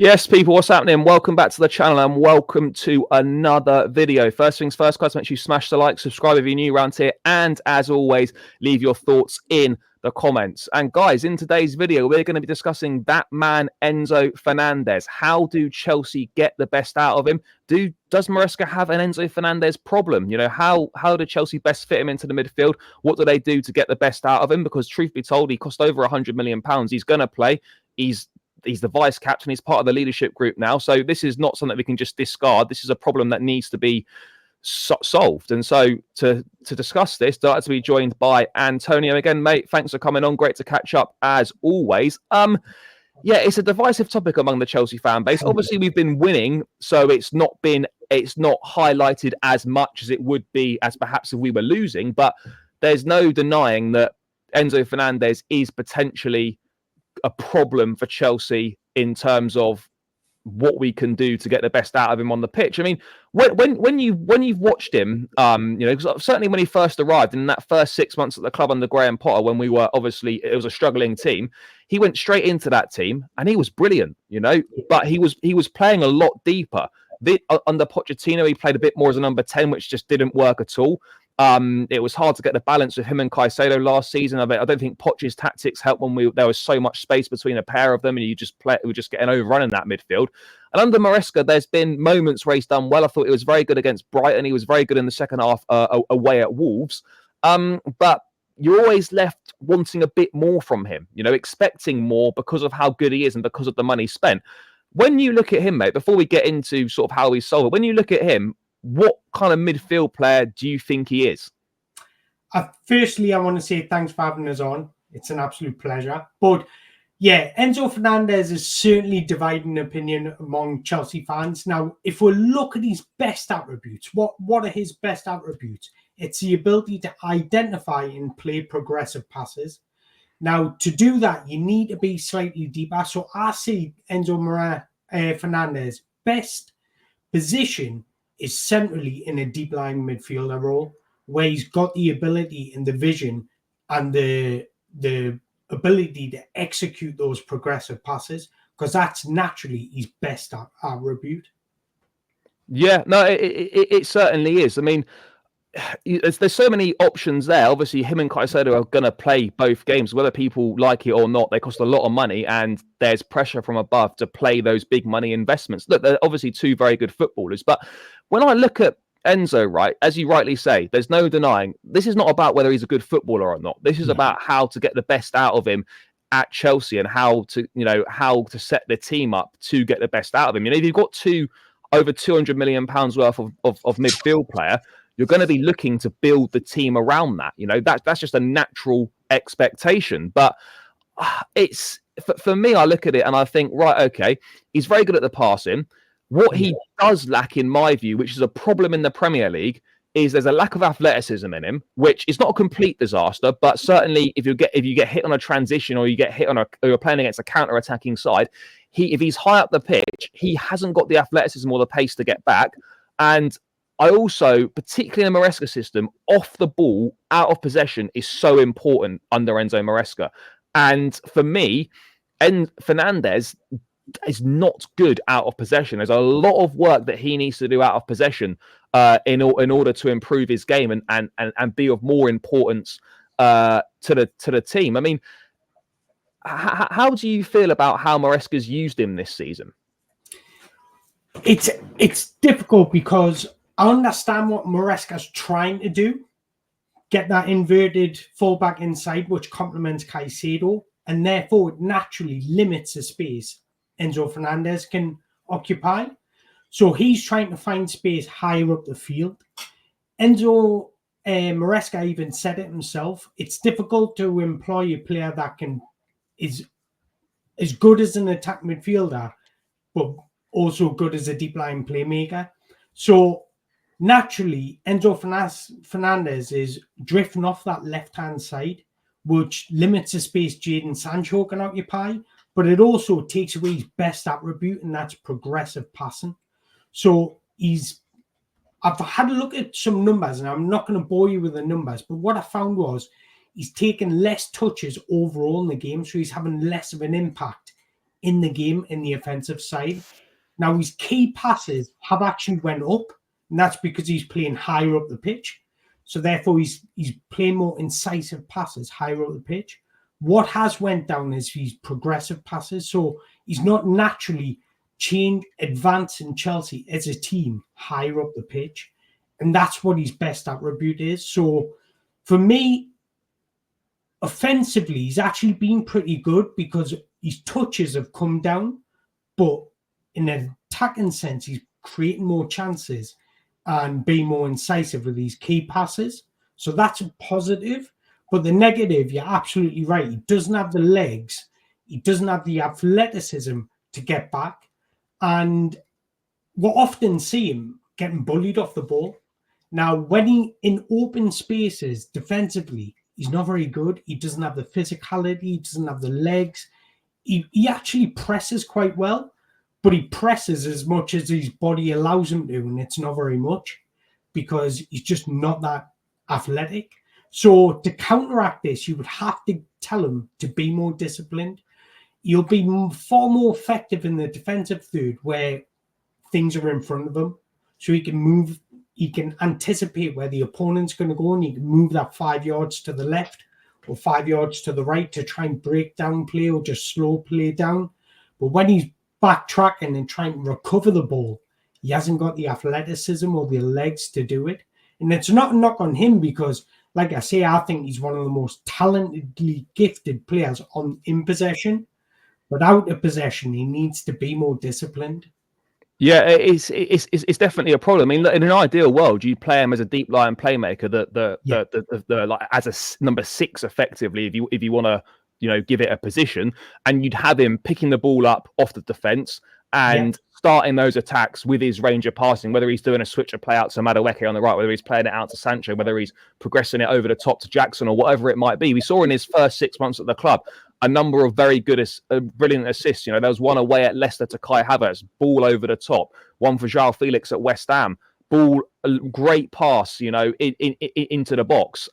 Yes, people, what's happening? Welcome back to the channel and welcome to another video. First things first, guys, make sure you smash the like, subscribe if you're new around here, and as always, leave your thoughts in the comments. And guys, in today's video, we're going to be discussing that man, Enzo Fernandez. How do Chelsea get the best out of him? Does Maresca have an Enzo Fernandez problem? You know, how do Chelsea best fit him into the midfield? What do they do to get the best out of him? Because truth be told, he cost over £100 million. He's going to play. He's the vice captain. He's part of the leadership group now. So this is not something we can just discard. This is a problem that needs to be solved. And so to discuss this, delighted to be joined by Antonio again, mate. Thanks for coming on. Great to catch up as always. Yeah, it's a divisive topic among the Chelsea fan base. Obviously, we've been winning, so it's not highlighted as much as it would be as perhaps if we were losing. But there's no denying that Enzo Fernandez is potentially a problem for Chelsea in terms of what we can do to get the best out of him on the pitch. I mean, when you've watched him, you know, certainly when he first arrived in that first 6 months at the club under Graham Potter, when we were obviously it was a struggling team, he went straight into that team and he was brilliant, you know. But he was playing a lot deeper. Under Pochettino, he played a bit more as a number 10, which just didn't work at all. It was hard to get the balance with him and Caicedo last season. I don't think Poch's tactics helped when there was so much space between a pair of them, and we were just getting overrun in that midfield. And under Maresca, there's been moments where he's done well. I thought he was very good against Brighton. He was very good in the second half away at Wolves. But you're always left wanting a bit more from him, you know, expecting more because of how good he is and because of the money spent. When you look at him, mate, before we get into sort of how he's sold, when you look at him, what kind of midfield player do you think he is? Firstly, I want to say thanks for having us on. It's an absolute pleasure. But yeah, Enzo Fernandez is certainly dividing opinion among Chelsea fans. Now, if we look at his best attributes, what are his best attributes? It's the ability to identify and play progressive passes. Now, to do that, you need to be slightly deeper. So I see Enzo Fernandez best position is centrally in a deep line midfielder role, where he's got the ability and the vision and the ability to execute those progressive passes, because that's naturally his best attribute. Yeah, no, it certainly is. I mean, there's so many options there. Obviously, him and Caicedo are going to play both games, whether people like it or not. They cost a lot of money, and there's pressure from above to play those big money investments. Look, they're obviously two very good footballers. But when I look at Enzo, right, as you rightly say, there's no denying this is not about whether he's a good footballer or not. This is about how to get the best out of him at Chelsea and how to set the team up to get the best out of him. You know, if you've got over £200 million worth of midfield player, you're going to be looking to build the team around that. You know, that's just a natural expectation. But it's for me, I look at it and I think, right, okay, he's very good at the passing. What he does lack, in my view, which is a problem in the Premier League, is there's a lack of athleticism in him, which is not a complete disaster, but certainly if you get hit on a transition or you get hit or you're playing against a counter-attacking side, if he's high up the pitch, he hasn't got the athleticism or the pace to get back. And I also, particularly in the Maresca system, off the ball, out of possession is so important under Enzo Maresca. And for me, Fernandez is not good out of possession. There's a lot of work that he needs to do out of possession in order to improve his game and be of more importance to the team. I mean, how do you feel about how Maresca's used him this season? It's difficult because I understand what Maresca's trying to do, get that inverted fullback inside, which complements Caicedo, and therefore it naturally limits the space Enzo Fernandez can occupy. So he's trying to find space higher up the field. Enzo Maresca even said it himself. It's difficult to employ a player that is as good as an attack midfielder, but also good as a deep line playmaker. So naturally, Enzo Fernandez is drifting off that left-hand side, which limits the space Jadon Sancho can occupy, but it also takes away his best attribute, and that's progressive passing. So I've had a look at some numbers, and I'm not going to bore you with the numbers, but what I found was he's taken less touches overall in the game, so he's having less of an impact in the game in the offensive side. Now, his key passes have actually went up, and that's because he's playing higher up the pitch. So therefore, he's playing more incisive passes higher up the pitch. What has went down is his progressive passes. So he's not naturally advancing Chelsea as a team higher up the pitch. And that's what his best attribute is. So for me, offensively, he's actually been pretty good because his touches have come down. But in an attacking sense, he's creating more chances and being more incisive with these key passes. So that's a positive. But the negative, you're absolutely right. He doesn't have the legs. He doesn't have the athleticism to get back. And we'll often see him getting bullied off the ball. Now, when he in open spaces defensively, he's not very good. He doesn't have the physicality. He doesn't have the legs. He actually presses quite well, but he presses as much as his body allows him to, and it's not very much because he's just not that athletic. So to counteract this, you would have to tell him to be more disciplined. You'll be far more effective in the defensive third where things are in front of him. So he can move, he can anticipate where the opponent's going to go, and he can move that 5 yards to the left or 5 yards to the right to try and break down play or just slow play down. But when he's backtracking and trying to recover the ball, he hasn't got the athleticism or the legs to do it. And it's not a knock on him because, like I say, I think he's one of the most talentedly gifted players in possession. But out of possession, he needs to be more disciplined. Yeah, it's definitely a problem. I mean, in an ideal world, you play him as a deep line playmaker, the like as a number 6 effectively, if you want to give it a position, and you'd have him picking the ball up off the defense and starting those attacks with his range of passing, whether he's doing a switch of play out to Madueke on the right, whether he's playing it out to Sancho, whether he's progressing it over the top to Jackson or whatever it might be. We saw in his first 6 months at the club a number of very good, brilliant assists. There was one away at Leicester to Kai Havertz, ball over the top. One for João Felix at West Ham, ball, great pass, into the box.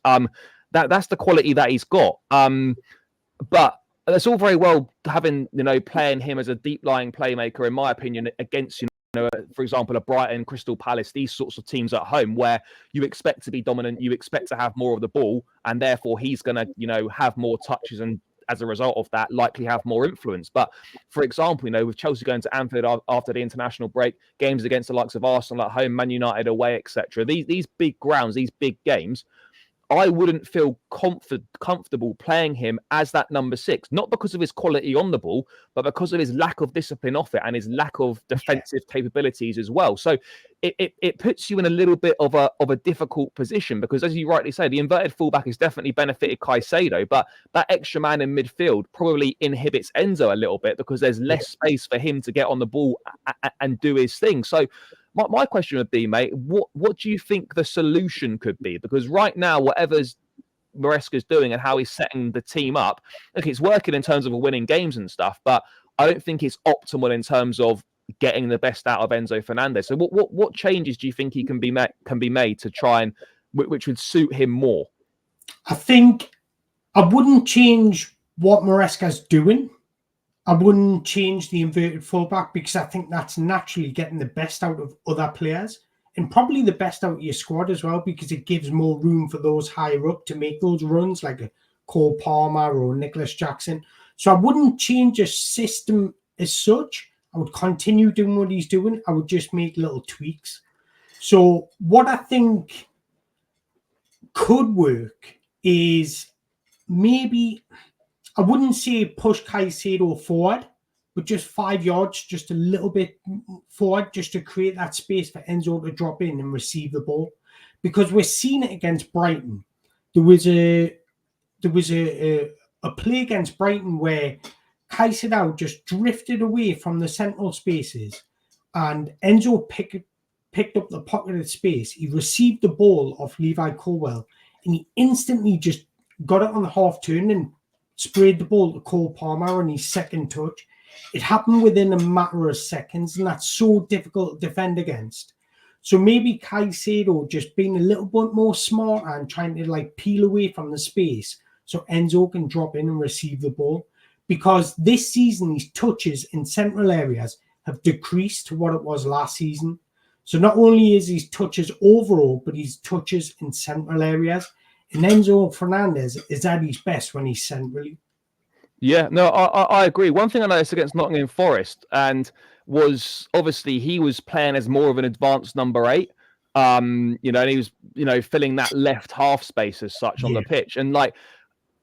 That's the quality that he's got. But that's all very well having, playing him as a deep lying playmaker, in my opinion, against, for example, a Brighton, Crystal Palace, these sorts of teams at home where you expect to be dominant, you expect to have more of the ball, and therefore he's going to, have more touches and as a result of that, likely have more influence. But for example, with Chelsea going to Anfield after the international break, games against the likes of Arsenal at home, Man United away, etc. These big grounds, these big games, I wouldn't feel comfortable playing him as that number 6, not because of his quality on the ball, but because of his lack of discipline off it and his lack of defensive capabilities as well. So it puts you in a little bit of a difficult position because, as you rightly say, the inverted fullback has definitely benefited Caicedo, but that extra man in midfield probably inhibits Enzo a little bit because there's less space for him to get on the ball and do his thing. So my question would be, mate, what do you think the solution could be? Because right now, whatever's Maresca's doing and how he's setting the team up, look, it's working in terms of winning games and stuff, but I don't think it's optimal in terms of getting the best out of Enzo Fernandez. So what changes do you think he can be made to try and which would suit him more? I think I wouldn't change what Maresca's doing. I wouldn't change the inverted fullback because I think that's naturally getting the best out of other players and probably the best out of your squad as well because it gives more room for those higher up to make those runs like a Cole Palmer or Nicholas Jackson. So I wouldn't change a system as such. I would continue doing what he's doing. I would just make little tweaks. So what I think could work is maybe, I wouldn't say push Caicedo forward, but just 5 yards, just a little bit forward, just to create that space for Enzo to drop in and receive the ball. Because we're seeing it against Brighton. There was a play against Brighton where Caicedo just drifted away from the central spaces and Enzo picked up the pocketed space. He received the ball off Levi Colwill and he instantly just got it on the half turn and sprayed the ball to Cole Palmer on his second touch. It happened within a matter of seconds and that's so difficult to defend against. So maybe Caicedo just being a little bit more smart and trying to peel away from the space so Enzo can drop in and receive the ball. because this season his touches in central areas have decreased to what it was last season. So not only is his touches overall, but his touches in central areas. And Enzo Fernandez is at his best when he's centrally. Yeah, no, I agree. One thing I noticed against Nottingham Forest and was obviously he was playing as more of an advanced number 8. And he was, filling that left half space as such on the pitch. And like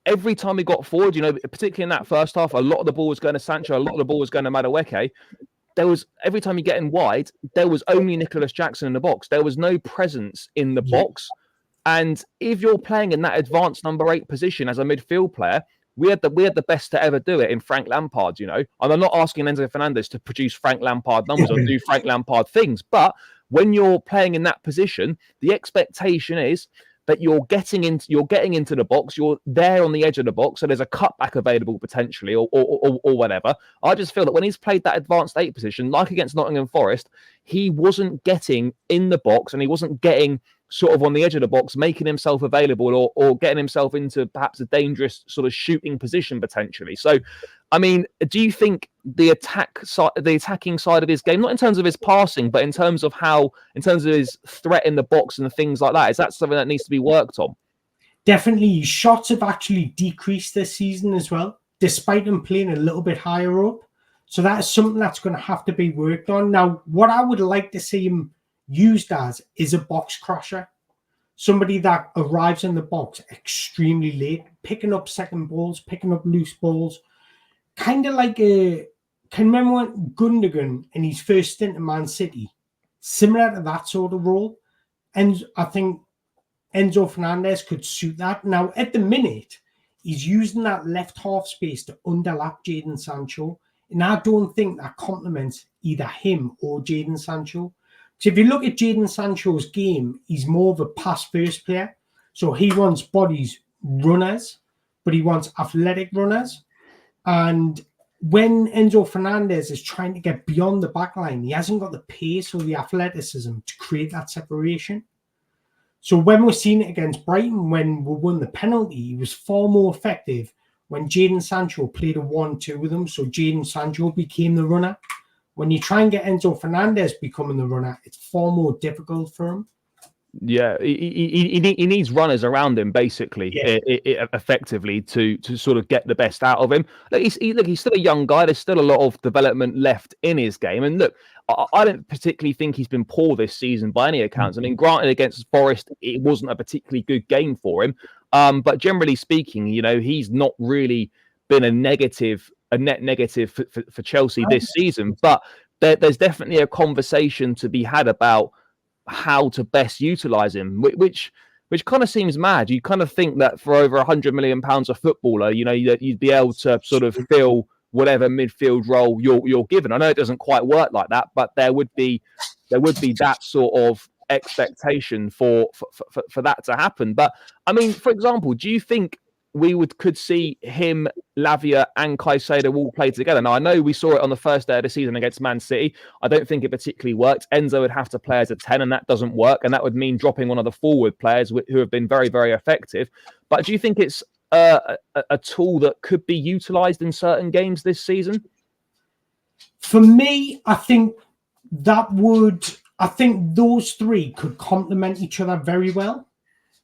every time he got forward, particularly in that first half, a lot of the ball was going to Sancho, a lot of the ball was going to Madueke. There was every time you get in wide, there was only Nicholas Jackson in the box. There was no presence in the box. And if you're playing in that advanced number 8 position as a midfield player, we had the best to ever do it in Frank Lampard, And I'm not asking Enzo Fernandez to produce Frank Lampard numbers or do Frank Lampard things, but when you're playing in that position, the expectation is that you're getting into the box, you're there on the edge of the box, so there's a cutback available potentially or whatever. I just feel that when he's played that advanced 8 position, like against Nottingham Forest, he wasn't getting in the box and he wasn't getting sort of on the edge of the box, making himself available or getting himself into perhaps a dangerous sort of shooting position potentially. So, I mean, do you think the attacking side of his game, not in terms of his passing, but in terms of his threat in the box and things like that, is that something that needs to be worked on? Definitely. His shots have actually decreased this season as well, despite him playing a little bit higher up. So that is something that's going to have to be worked on. Now, what I would like to see him used as is a box crusher, somebody that arrives in the box extremely late, picking up second balls, picking up loose balls, kind of like can remember when Gundogan in his first stint at Man City, similar to that sort of role, and I think Enzo Fernandez could suit that. Now at the minute he's using that left half space to underlap Jadon Sancho, and I don't think that complements either him or Jadon Sancho. So if you look at Jadon Sancho's game, he's more of a pass-first player. So he wants bodies runners, but he wants athletic runners. And when Enzo Fernandez is trying to get beyond the back line, he hasn't got the pace or the athleticism to create that separation. So when we're seeing it against Brighton, when we won the penalty, he was far more effective when Jadon Sancho played a 1-2 with him. So Jadon Sancho became the runner. When you try and get Enzo Fernandez becoming the runner, it's far more difficult for him. Yeah, he needs runners around him, basically, effectively, to sort of get the best out of him. He's still a young guy. There's still a lot of development left in his game. And look, I don't particularly think he's been poor this season by any accounts. I mean, granted, against Forest, it wasn't a particularly good game for him. But generally speaking, he's not really been a net negative for Chelsea this season. But there's definitely a conversation to be had about how to best utilize him, which kind of seems mad. You kind of think that for over £100 million a footballer, you'd be able to sort of fill whatever midfield role you're given. I know it doesn't quite work like that, but there would be that sort of expectation for that to happen. But I mean, for example, do you think we could see him, Lavia, and Caicedo all play together? Now, I know we saw it on the first day of the season against Man City. I don't think it particularly worked. Enzo would have to play as a 10, and that doesn't work. And that would mean dropping one of the forward players who have been very, very effective. But do you think it's a tool that could be utilised in certain games this season? For me, I think those three could complement each other very well.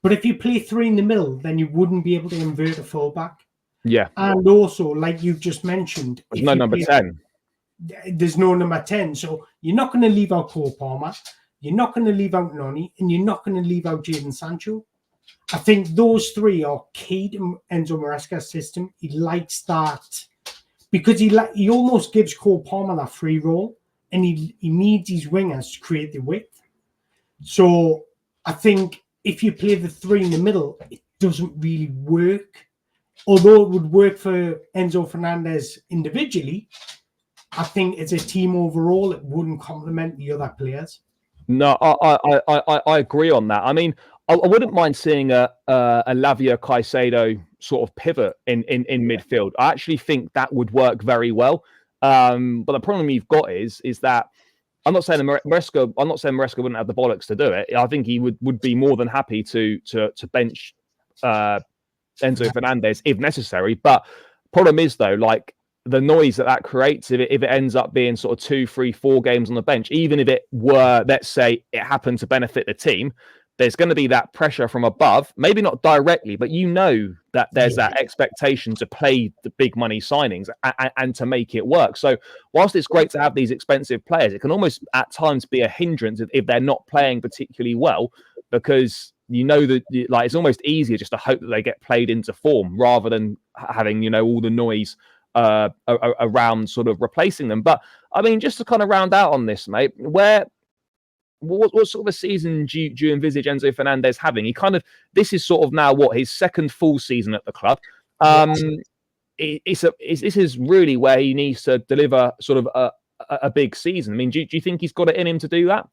But if you play three in the middle, then you wouldn't be able to invert a fullback. Yeah. And also, like you've just mentioned, there's no number 10. There's no number 10. So you're not going to leave out Cole Palmer. You're not going to leave out Noni. And you're not going to leave out Jadon Sancho. I think those three are key to Enzo Maresca's system. He likes that because he almost gives Cole Palmer that free role. And he needs his wingers to create the width. So I think if you play the three in the middle, it doesn't really work. Although it would work for Enzo Fernandez individually, I think as a team overall, it wouldn't complement the other players. No, I agree on that. I mean, I wouldn't mind seeing a Lavia Caicedo sort of pivot in midfield. I actually think that would work very well. But the problem you've got is that I'm not saying Maresca wouldn't have the bollocks to do it. I think he would be more than happy to bench Enzo Fernandez if necessary. But Problem is, though, like the noise that creates, if it ends up being sort of 2, 3, 4 games on the bench, even if it were, let's say, it happened to benefit the team, there's going to be that pressure from above, maybe not directly, but that there's that expectation to play the big money signings and to make it work. So whilst it's great to have these expensive players, it can almost at times be a hindrance if they're not playing particularly well, because that like it's almost easier just to hope that they get played into form rather than having all the noise around sort of replacing them. But I mean, just to kind of round out on this, mate, what sort of a season do you envisage Enzo Fernandez having? This is sort of now his second full season at the club. This is really where he needs to deliver sort of a big season. I mean, do you think he's got it in him to do that?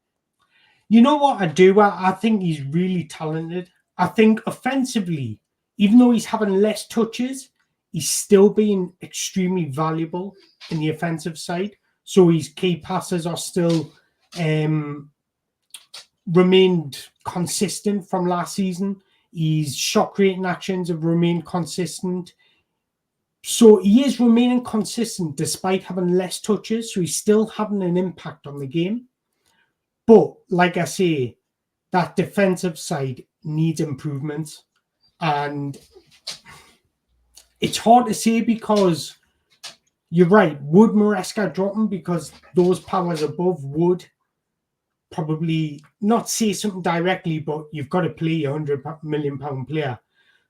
You know what I do? I think he's really talented. I think offensively, even though he's having less touches, he's still being extremely valuable in the offensive side. So his key passes are still remained consistent from last season. His shot creating actions have remained consistent. So he is remaining consistent despite having less touches. So he's still having an impact on the game. But like I say, that defensive side needs improvement. And it's hard to say because you're right. Would Maresca drop him because those powers above would probably not say something directly, but you've got to play a £100 million player.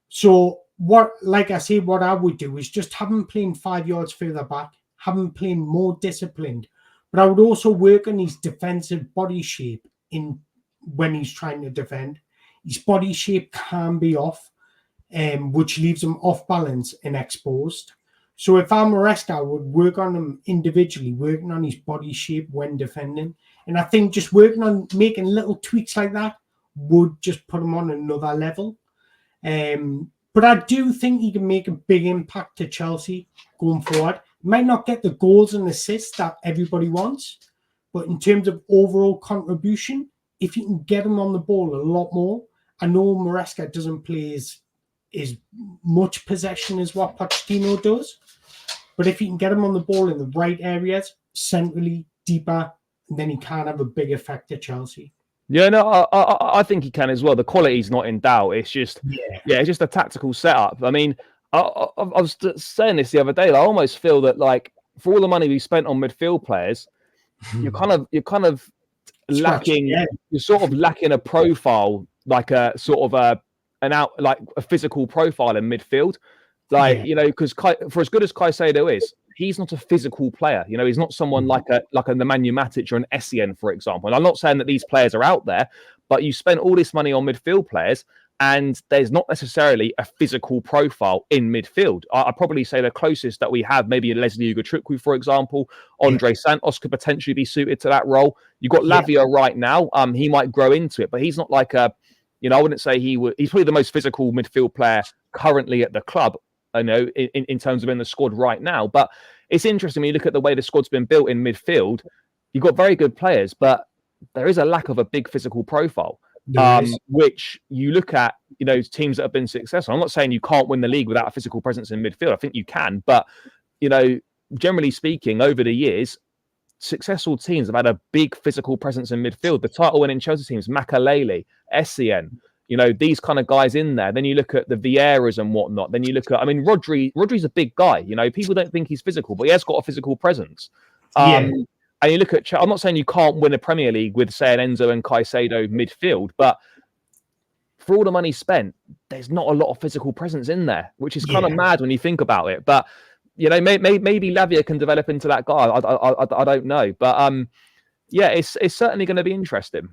So what I would do is just have him playing 5 yards further back, have him playing more disciplined. But I would also work on his defensive body shape when he's trying to defend. His body shape can be off, which leaves him off balance and exposed. So if I'm Maresca, I would work on him individually, working on his body shape when defending. And I think just working on making little tweaks like that would just put him on another level. But I do think he can make a big impact to Chelsea going forward. He might not get the goals and assists that everybody wants, but in terms of overall contribution, if you can get him on the ball a lot more, I know Maresca doesn't play as much possession as what Pochettino does, but if you can get him on the ball in the right areas, centrally, deeper, then he can have a big effect at Chelsea. Yeah, no, I think he can as well. The quality's not in doubt. It's just, it's just a tactical setup. I mean, I was saying this the other day. I almost feel that, like, for all the money we spent on midfield players, you're kind of lacking. You're sort of lacking a profile, like a sort of a physical profile in midfield. Like, because for as good as Caicedo is, he's not a physical player. He's not someone like a Nemanja Matic or an Essien, for example. And I'm not saying that these players are out there, but you spent all this money on midfield players, and there's not necessarily a physical profile in midfield. I'd probably say the closest that we have, maybe Leslie Ugochukwu, for example. Andre Santos could potentially be suited to that role. You've got Lavia right now. He might grow into it, but he's not like I wouldn't say he's probably the most physical midfield player currently at the club, in terms of in the squad right now. But it's interesting when you look at the way the squad's been built in midfield. You've got very good players, but there is a lack of a big physical profile, which you look at, teams that have been successful. I'm not saying you can't win the league without a physical presence in midfield. I think you can, but generally speaking, over the years, successful teams have had a big physical presence in midfield. The title-winning Chelsea teams, Makalele, Essien, these kind of guys in there. Then you look at the Vieiras and whatnot. Then you look at, Rodri's a big guy. People don't think he's physical, but he has got a physical presence. And you look at, I'm not saying you can't win a Premier League with, say, an Enzo and Caicedo midfield, but for all the money spent, there's not a lot of physical presence in there, which is kind of mad when you think about it. But, maybe Lavia can develop into that guy. I don't know. But, it's certainly going to be interesting.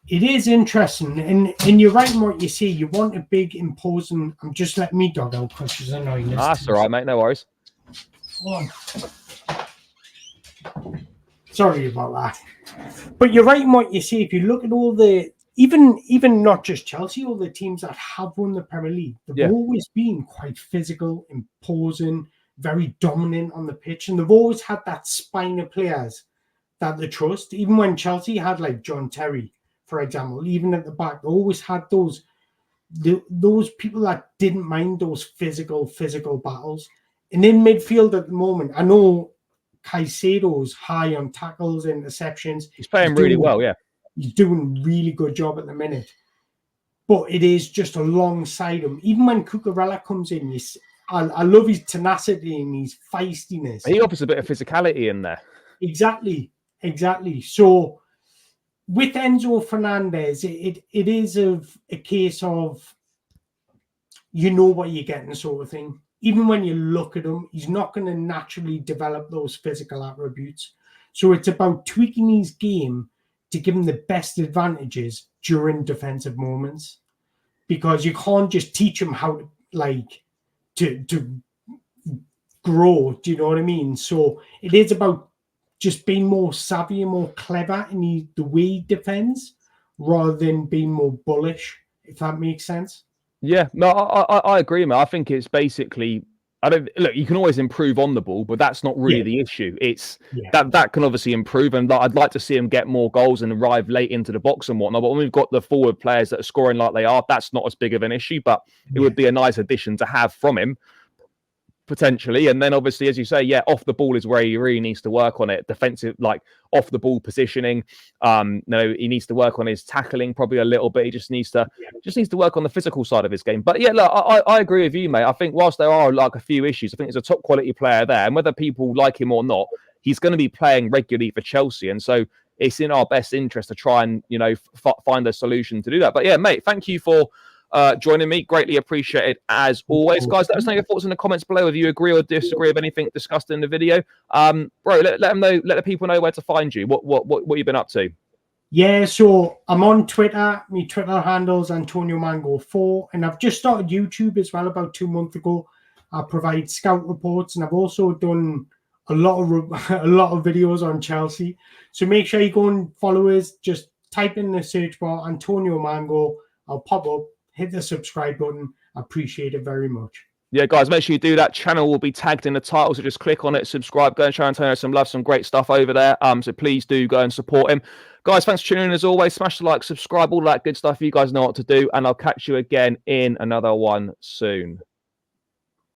It is interesting, and you're right in what you say. You want a big, imposing. I'm just letting me dog out because she's annoying. That's all right, mate. No worries. Sorry about that. But you're right in what you say. If you look at all the, even not just Chelsea, all the teams that have won the Premier League, they've always been quite physical, imposing, very dominant on the pitch, and they've always had that spine of players that they trust. Even when Chelsea had like John Terry, for example, even at the back, they always had those people that didn't mind those physical battles. And in midfield at the moment, I know Caicedo's high on tackles, interceptions. He's playing really well, yeah. He's doing a really good job at the minute. But it is just alongside him. Even when Cucurella comes in, I love his tenacity and his feistiness. He offers a bit of physicality in there. Exactly. So with Enzo Fernandez, it is a case of you know what you're getting, sort of thing. Even when you look at him, he's not going to naturally develop those physical attributes. So it's about tweaking his game to give him the best advantages during defensive moments, because you can't just teach him how to grow. Do you know what I mean? So it is about just being more savvy and more clever in the way he defends, rather than being more bullish, if that makes sense. Yeah, no, I agree, man. I think it's basically, look, you can always improve on the ball, but that's not really the issue. It's that can obviously improve, and I'd like to see him get more goals and arrive late into the box and whatnot. But when we've got the forward players that are scoring like they are, that's not as big of an issue. But it would be a nice addition to have from him, potentially. And then obviously, as you say, off the ball is where he really needs to work on it. Defensive, like off the ball positioning. No, he needs to work on his tackling probably a little bit. He just needs to work on the physical side of his game. But yeah, look, I agree with you, mate. I think whilst there are like a few issues, I think he's a top quality player there, and whether people like him or not, he's going to be playing regularly for Chelsea, and so it's in our best interest to try and find a solution to do that. But yeah, mate, thank you for joining me. Greatly appreciated as always. Guys, let us know your thoughts in the comments below if you agree or disagree with anything discussed in the video. Bro, let them know, let the people know where to find you. What you've been up to. Yeah, so I'm on Twitter. My Twitter handle's Antonio Mango 4, and I've just started YouTube as well about 2 months ago. I provide scout reports, and I've also done a lot of videos on Chelsea. So make sure you go and follow us. Just type in the search bar Antonio Mango. I'll pop up. Hit the subscribe button. I appreciate it very much. Yeah, guys, make sure you do that. Channel will be tagged in the title, so just click on it, subscribe, go and show Antonio some love, some great stuff over there. So please do go and support him. Guys, thanks for tuning in as always. Smash the like, subscribe, all that good stuff. You guys know what to do, and I'll catch you again in another one soon.